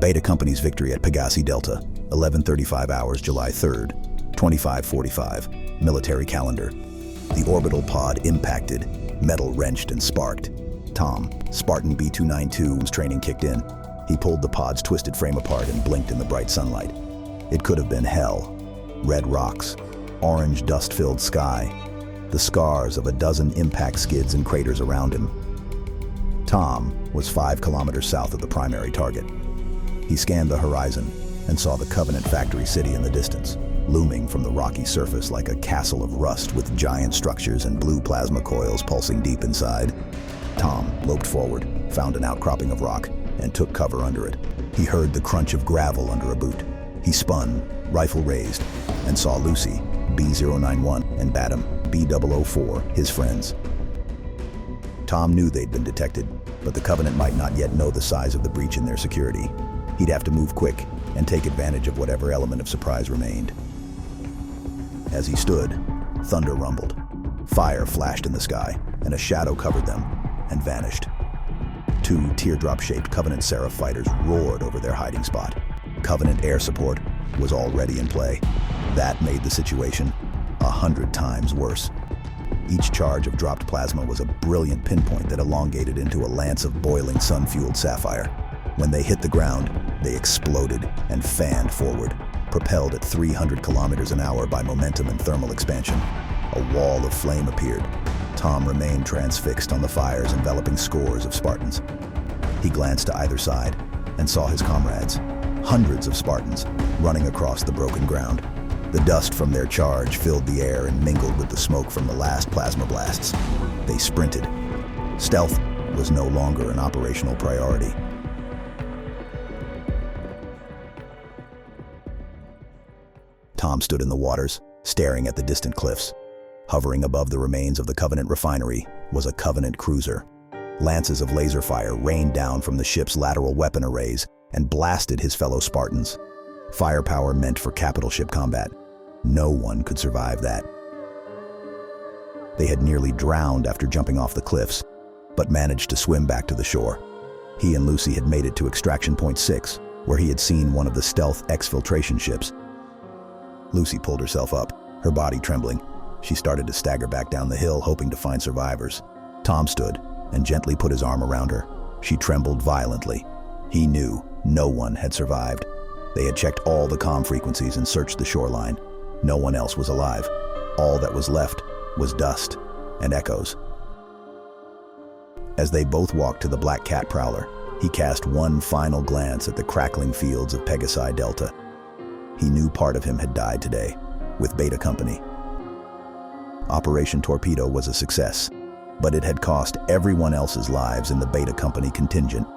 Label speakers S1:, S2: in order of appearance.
S1: Beta Company's victory at Pegasi Delta, 11:35 hours, July 3rd, 2545, military calendar. The orbital pod impacted, metal wrenched and sparked. Tom, Spartan B-292's training kicked in. He pulled the pod's twisted frame apart and blinked in the bright sunlight. It could have been hell. Red rocks, orange dust-filled sky, the scars of a dozen impact skids and craters around him. Tom was 5 kilometers south of the primary target. He scanned the horizon and saw the Covenant factory city in the distance, looming from the rocky surface like a castle of rust with giant structures and blue plasma coils pulsing deep inside. Tom loped forward, found an outcropping of rock, and took cover under it. He heard the crunch of gravel under a boot. He spun, rifle raised, and saw Lucy, B-091, and Badham, B-004, his friends. Tom knew they'd been detected, but the Covenant might not yet know the size of the breach in their security. He'd have to move quick and take advantage of whatever element of surprise remained. As he stood, thunder rumbled. Fire flashed in the sky, and a shadow covered them and vanished. 2 teardrop-shaped Covenant Seraph fighters roared over their hiding spot. Covenant air support was already in play. That made the situation 100 times worse. Each charge of dropped plasma was a brilliant pinpoint that elongated into a lance of boiling sun-fueled sapphire. When they hit the ground, they exploded and fanned forward, propelled at 300 kilometers an hour by momentum and thermal expansion. A wall of flame appeared. Tom remained transfixed on the fires enveloping scores of Spartans. He glanced to either side and saw his comrades, hundreds of Spartans, running across the broken ground. The dust from their charge filled the air and mingled with the smoke from the last plasma blasts. They sprinted. Stealth was no longer an operational priority. Tom stood in the waters, staring at the distant cliffs. Hovering above the remains of the Covenant refinery was a Covenant cruiser. Lances of laser fire rained down from the ship's lateral weapon arrays and blasted his fellow Spartans. Firepower meant for capital ship combat. No one could survive that. They had nearly drowned after jumping off the cliffs, but managed to swim back to the shore. He and Lucy had made it to Extraction Point 6, where he had seen one of the stealth exfiltration ships. Lucy pulled herself up, her body trembling. She started to stagger back down the hill, hoping to find survivors. Tom stood and gently put his arm around her. She trembled violently. He knew no one had survived. They had checked all the comm frequencies and searched the shoreline. No one else was alive. All that was left was dust and echoes. As they both walked to the Black Cat prowler, he cast one final glance at the crackling fields of Pegasi Delta. He knew part of him had died today, with Beta Company. Operation Torpedo was a success, but it had cost everyone else's lives in the Beta Company contingent.